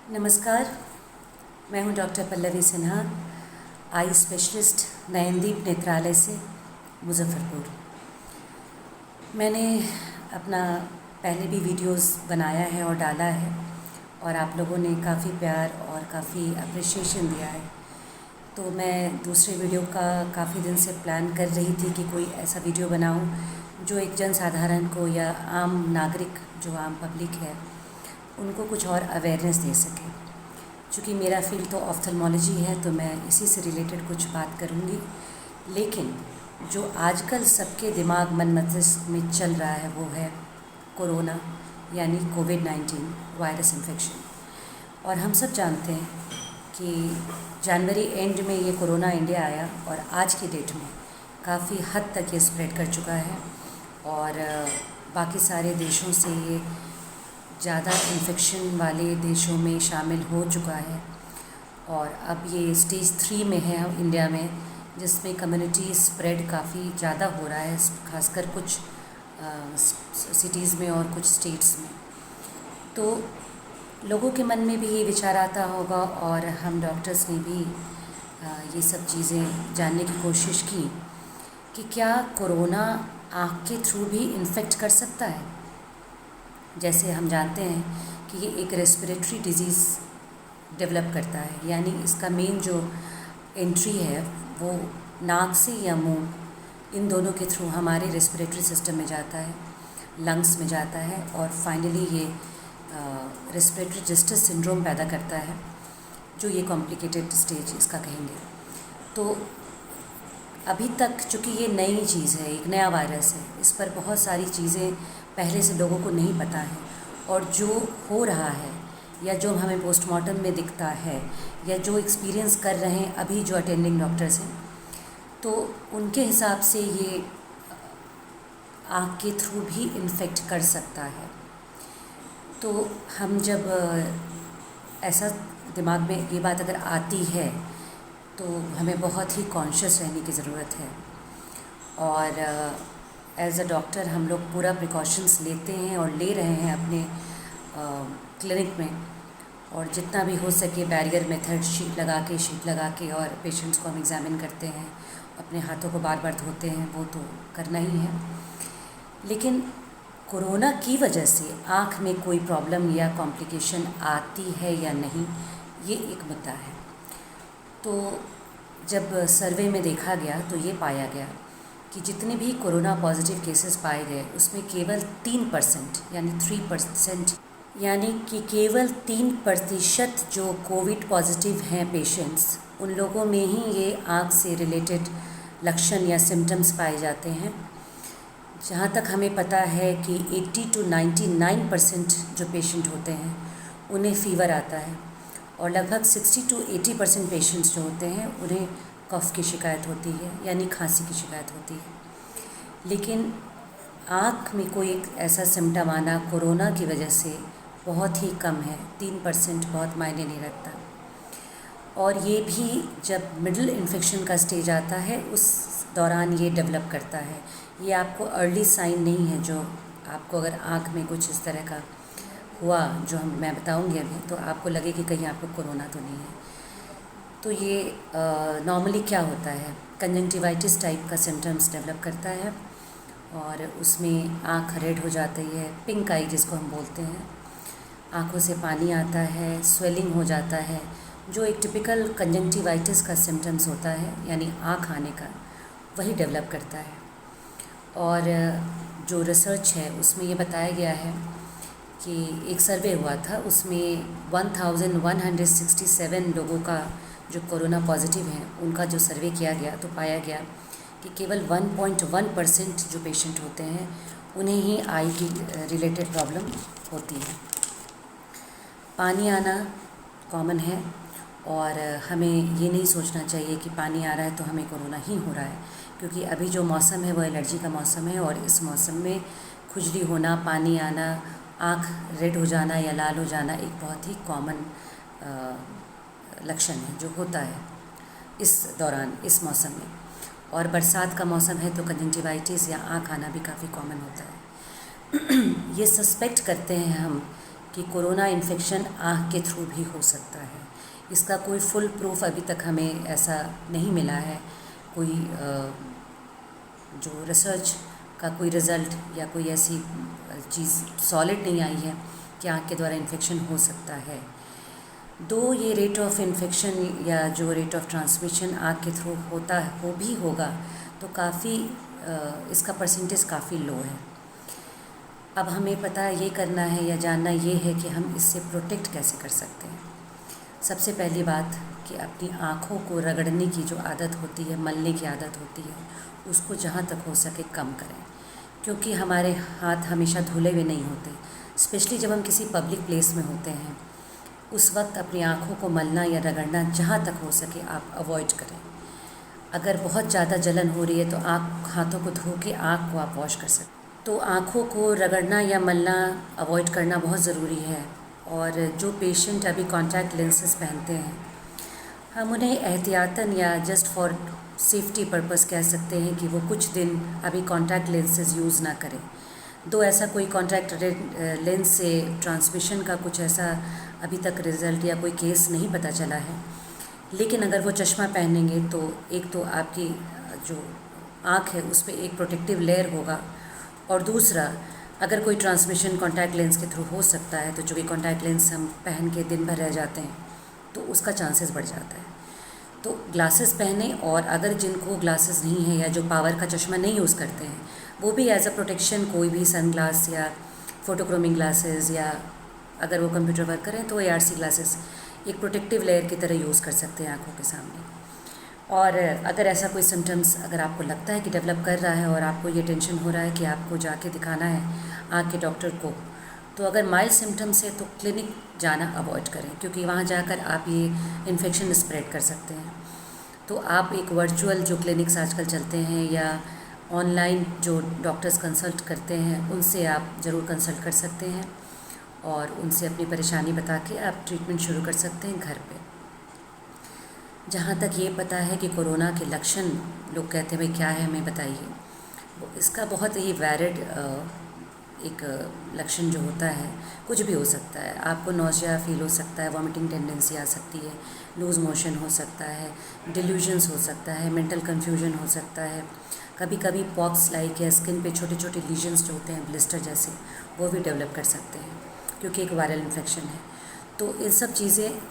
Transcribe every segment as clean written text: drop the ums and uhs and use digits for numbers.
नमस्कार, मैं हूं doctor Pallavi Sinha, eye specialist Nayandeep Netralaya से मुज़फ़्फ़रपुर। मैंने अपना पहले भी वीडियोस बनाया है और डाला है और आप लोगों ने काफ़ी प्यार और काफ़ी अप्रिशिएशन दिया है। तो मैं दूसरे वीडियो का काफ़ी दिन से प्लान कर रही थी कि कोई ऐसा वीडियो बनाऊं जो एक जनसाधारण को या आम नागरिक जो आम पब्लिक है उनको कुछ और अवेयरनेस दे सके। चूँकि मेरा फील्ड तो ऑफ्थल्मोलॉजी है तो मैं इसी से रिलेटेड कुछ बात करूँगी, लेकिन जो आजकल सबके दिमाग मन मस्तिष्क में चल रहा है वो है कोरोना यानी कोविड-19 वायरस इन्फेक्शन। और हम सब जानते हैं कि जनवरी एंड में ये कोरोना इंडिया आया और आज की डेट में काफ़ी हद तक ये स्प्रेड कर चुका है और बाकी सारे देशों से ये ज़्यादा इन्फेक्शन वाले देशों में शामिल हो चुका है और अब ये स्टेज 3 में है इंडिया में, जिसमें कम्युनिटी स्प्रेड काफ़ी ज़्यादा हो रहा है, खासकर कुछ सिटीज़ में और कुछ स्टेट्स में। तो लोगों के मन में भी ये विचार आता होगा और हम डॉक्टर्स ने भी ये सब चीज़ें जानने की कोशिश की कि क्या कोरोना आँख के थ्रू भी इन्फेक्ट कर सकता है। जैसे हम जानते हैं कि ये एक रेस्पिरेटरी डिज़ीज़ डेवलप करता है, यानी इसका मेन जो एंट्री है वो नाक से या मुंह, इन दोनों के थ्रू हमारे रेस्पिरेटरी सिस्टम में जाता है, लंग्स में जाता है और फाइनली ये रेस्पिरेटरी डिस्ट्रेस सिंड्रोम पैदा करता है, जो ये कॉम्प्लिकेटेड स्टेज इसका कहेंगे। तो अभी तक चूँकि ये नई चीज़ है, एक नया वायरस है, इस पर बहुत सारी चीज़ें पहले से लोगों को नहीं पता है और जो हो रहा है या जो हमें पोस्टमार्टम में दिखता है या जो एक्सपीरियंस कर रहे हैं अभी जो अटेंडिंग डॉक्टर्स हैं, तो उनके हिसाब से ये आँख के थ्रू भी इन्फेक्ट कर सकता है। तो हम जब ऐसा दिमाग में ये बात अगर आती है तो हमें बहुत ही कॉन्शियस रहने की ज़रूरत है और एज़ अ डॉक्टर हम लोग पूरा प्रिकॉशंस लेते हैं और ले रहे हैं अपने क्लिनिक में, और जितना भी हो सके बैरियर मेथड शीट लगा के और पेशेंट्स को हम एग्ज़ामिन करते हैं, अपने हाथों को बार बार धोते हैं, वो तो करना ही है। लेकिन कोरोना की वजह से आँख में कोई प्रॉब्लम या कॉम्प्लिकेशन आती है या नहीं, ये एक मुद्दा है। तो जब सर्वे में देखा गया तो ये पाया गया कि जितने भी कोरोना पॉजिटिव केसेस पाए गए उसमें केवल 3% यानी 3%, यानी कि केवल 3% जो कोविड पॉजिटिव हैं पेशेंट्स, उन लोगों में ही ये आँख से रिलेटेड लक्षण या सिम्टम्स पाए जाते हैं। जहाँ तक हमें पता है कि 80 to 99% जो पेशेंट होते हैं उन्हें फ़ीवर आता है और लगभग 60 to 80% पेशेंट्स जो होते हैं उन्हें कफ की शिकायत होती है, यानी खांसी की शिकायत होती है। लेकिन आँख में कोई एक ऐसा सिम्टम आना कोरोना की वजह से बहुत ही कम है, 3% बहुत मायने नहीं रखता। और ये भी जब मिडल इन्फेक्शन का स्टेज आता है उस दौरान ये डेवलप करता है। ये आपको अर्ली साइन नहीं है जो आपको अगर आँख में कुछ इस तरह का हुआ जो मैं बताऊंगी अभी, तो आपको लगे कि कहीं आपको कोरोना तो नहीं है। तो ये नॉर्मली क्या होता है, कंजंक्टिवाइटिस टाइप का सिम्टम्स डेवलप करता है और उसमें आँख रेड हो जाती है, पिंक आई जिसको हम बोलते हैं, आँखों से पानी आता है, स्वेलिंग हो जाता है, जो एक टिपिकल कंजंक्टिवाइटिस का सिम्टम्स होता है, यानी आँख आने का, वही डेवलप करता है। और जो रिसर्च है उसमें ये बताया गया है कि एक सर्वे हुआ था, उसमें 1167 लोगों का जो कोरोना पॉजिटिव हैं उनका जो सर्वे किया गया तो पाया गया कि केवल 1.1% जो पेशेंट होते हैं उन्हें ही आई की रिलेटेड प्रॉब्लम होती है। पानी आना कॉमन है और हमें ये नहीं सोचना चाहिए कि पानी आ रहा है तो हमें कोरोना ही हो रहा है, क्योंकि अभी जो मौसम है वो एलर्जी का मौसम है और इस मौसम में खुजली होना, पानी आना, आँख रेड हो जाना या लाल हो जाना एक बहुत ही कॉमन लक्षण है जो होता है इस दौरान, इस मौसम में। और बरसात का मौसम है तो कंजंक्टिवाइटिस या आँख आना भी काफ़ी कॉमन होता है। ये सस्पेक्ट करते हैं हम कि कोरोना इन्फेक्शन आँख के थ्रू भी हो सकता है। इसका कोई फुल प्रूफ अभी तक हमें ऐसा नहीं मिला है, कोई जो रिसर्च का कोई रिज़ल्ट या कोई ऐसी चीज़ सॉलिड नहीं आई है कि आँख के द्वारा इन्फेक्शन हो सकता है। दो ये रेट ऑफ इन्फेक्शन या जो रेट ऑफ ट्रांसमिशन आँख के थ्रू होगा तो काफ़ी इसका परसेंटेज काफ़ी लो है। अब हमें पता ये करना है या जानना ये है कि हम इससे प्रोटेक्ट कैसे कर सकते हैं। सबसे पहली बात कि अपनी आँखों को रगड़ने की जो आदत होती है, मलने की आदत होती है, उसको जहाँ तक हो सके कम करें, क्योंकि हमारे हाथ हमेशा धुले हुए नहीं होते। स्पेशली जब हम किसी पब्लिक प्लेस में होते हैं, उस वक्त अपनी आँखों को मलना या रगड़ना जहाँ तक हो सके आप अवॉइड करें। अगर बहुत ज़्यादा जलन हो रही है तो हाथों को धो के आँख को आप वॉश कर सकते हैं। तो आँखों को रगड़ना या मलना अवॉइड करना बहुत ज़रूरी है। और जो पेशेंट अभी कॉन्टैक्ट लेंसेज पहनते हैं, हम उन्हें एहतियातन या जस्ट फॉर सेफ्टी पर्पस कह सकते हैं कि वो कुछ दिन अभी कॉन्टैक्ट लेंसेज यूज़ ना करें। दो ऐसा कोई कॉन्टैक्ट लेंस से ट्रांसमिशन का कुछ ऐसा अभी तक रिज़ल्ट या कोई केस नहीं पता चला है, लेकिन अगर वो चश्मा पहनेंगे तो एक तो आपकी जो आँख है उस पर एक प्रोटेक्टिव लेयर होगा, और दूसरा अगर कोई ट्रांसमिशन कॉन्टैक्ट लेंस के थ्रू हो सकता है तो जो भी कॉन्टैक्ट लेंस हम पहन के दिन भर रह जाते हैं तो उसका चांसेस बढ़ जाता है। तो ग्लासेस पहने, और अगर जिनको ग्लासेस नहीं है या जो पावर का चश्मा नहीं यूज़ करते हैं, वो भी एज अ प्रोटेक्शन कोई भी सन ग्लास या फोटोक्रोमिक ग्लासेस, या अगर वो कंप्यूटर वर्क करें तो ARC ग्लासेस एक प्रोटेक्टिव लेयर की तरह यूज़ कर सकते हैं आँखों के सामने। और अगर ऐसा कोई सिम्टम्स अगर आपको लगता है कि डेवलप कर रहा है और आपको ये टेंशन हो रहा है कि आपको जाके दिखाना है आँख के डॉक्टर को, तो अगर माइल्ड सिम्टम्स है तो क्लिनिक जाना अवॉइड करें, क्योंकि वहाँ जाकर आप ये इन्फेक्शन स्प्रेड कर सकते हैं। तो आप एक वर्चुअल जो क्लिनिक्स आजकल चलते हैं या ऑनलाइन जो डॉक्टर्स कंसल्ट करते हैं, उनसे आप ज़रूर कंसल्ट कर सकते हैं और उनसे अपनी परेशानी बता के आप ट्रीटमेंट शुरू कर सकते हैं घर पे। जहाँ तक ये पता है कि कोरोना के लक्षण लोग कहते हैं भाई क्या है हमें बताइए, इसका बहुत ही वैलिड एक लक्षण जो होता है, कुछ भी हो सकता है। आपको नौसिया फील हो सकता है, वॉमिटिंग टेंडेंसी आ सकती है, लूज़ मोशन हो सकता है, डिल्यूजन्स हो सकता है, मेंटल कन्फ्यूजन हो सकता है, कभी कभी पॉक्स लाइक या स्किन पे छोटे छोटे लीजन्स जो होते हैं ब्लिस्टर जैसे, वो भी डेवलप कर सकते हैं क्योंकि एक वायरल इन्फेक्शन है। तो इन सब चीज़ें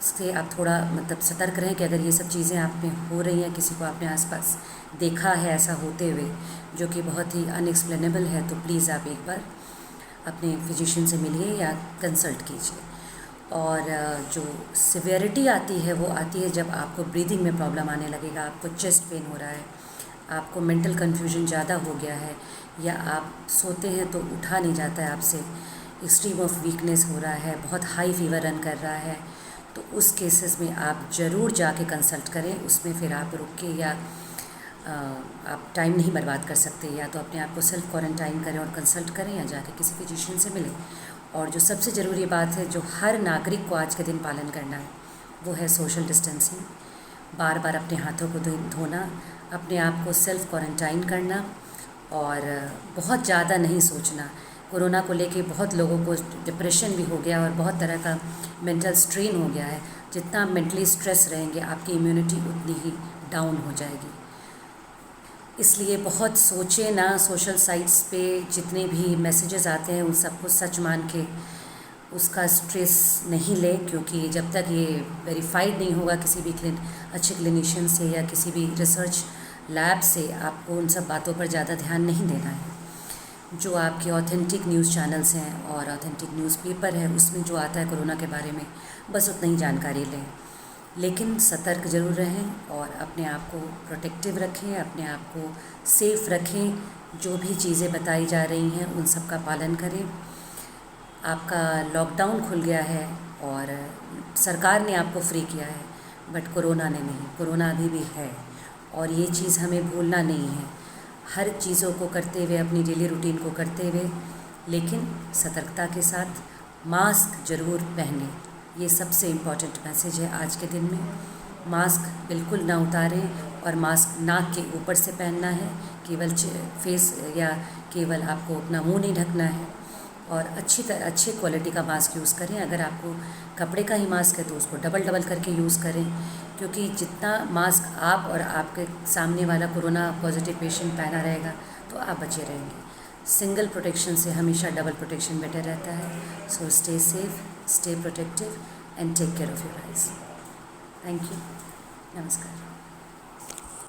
से आप थोड़ा मतलब सतर्क रहें कि अगर ये सब चीज़ें आप में हो रही हैं, किसी को आपने आसपास देखा है ऐसा होते हुए जो कि बहुत ही अनएक्सप्लेनेबल है, तो प्लीज़ आप एक बार अपने फिजिशियन से मिलिए या कंसल्ट कीजिए। और जो सिवियरिटी आती है वो आती है जब आपको ब्रीदिंग में प्रॉब्लम आने लगेगा, आपको चेस्ट पेन हो रहा है, आपको मेंटल कन्फ्यूजन ज़्यादा हो गया है, या आप सोते हैं तो उठा नहीं जाता है आपसे, एक्सट्रीम ऑफ वीकनेस हो रहा है, बहुत हाई फीवर रन कर रहा है, तो उस केसेस में आप ज़रूर जाके कंसल्ट करें। उसमें फिर आप रुक के या आप टाइम नहीं बर्बाद कर सकते, या तो अपने आप को सेल्फ क्वारंटाइन करें और कंसल्ट करें, या जाके किसी फिजिशियन से मिलें। और जो सबसे ज़रूरी बात है जो हर नागरिक को आज के दिन पालन करना है, वो है सोशल डिस्टेंसिंग। बार बार अपने हाथों को धोना, अपने आप को सेल्फ क्वारंटाइन करना, और बहुत ज़्यादा नहीं सोचना। कोरोना को लेके बहुत लोगों को डिप्रेशन भी हो गया और बहुत तरह का मेंटल स्ट्रेन हो गया है। जितना आप मेंटली स्ट्रेस रहेंगे, आपकी इम्यूनिटी उतनी ही डाउन हो जाएगी। इसलिए बहुत सोचें ना, सोशल साइट्स पे जितने भी मैसेजेस आते हैं उन सबको सच मान के उसका स्ट्रेस नहीं लें, क्योंकि जब तक ये वेरीफाइड नहीं होगा किसी भी अच्छे क्लिनिशियन से या किसी भी रिसर्च लैब से, आपको उन सब बातों पर ज़्यादा ध्यान नहीं देना है। जो आपके ऑथेंटिक न्यूज़ चैनल्स हैं और ऑथेंटिक न्यूज़पेपर है, उसमें जो आता है कोरोना के बारे में, बस उतना ही जानकारी लें, लेकिन सतर्क ज़रूर रहें और अपने आप को प्रोटेक्टिव रखें, अपने आप को सेफ़ रखें। जो भी चीज़ें बताई जा रही हैं उन सब का पालन करें। आपका लॉकडाउन खुल गया है और सरकार ने आपको फ्री किया है, बट कोरोना ने नहीं। कोरोना अभी भी है और ये चीज़ हमें भूलना नहीं है। हर चीज़ों को करते हुए, अपनी डेली रूटीन को करते हुए, लेकिन सतर्कता के साथ मास्क ज़रूर पहनें। ये सबसे इम्पॉर्टेंट मैसेज है आज के दिन में। मास्क बिल्कुल ना उतारें, और मास्क नाक के ऊपर से पहनना है, केवल फेस या केवल आपको अपना मुंह नहीं ढकना है। और अच्छी क्वालिटी का मास्क यूज़ करें। अगर आपको कपड़े का ही मास्क है तो उसको डबल करके यूज़ करें, क्योंकि जितना मास्क आप और आपके सामने वाला कोरोना पॉजिटिव पेशेंट पहना रहेगा तो आप बचे रहेंगे। सिंगल प्रोटेक्शन से हमेशा डबल प्रोटेक्शन बेटर रहता है। So stay safe, stay protective and take care of your eyes. Thank you. नमस्कार।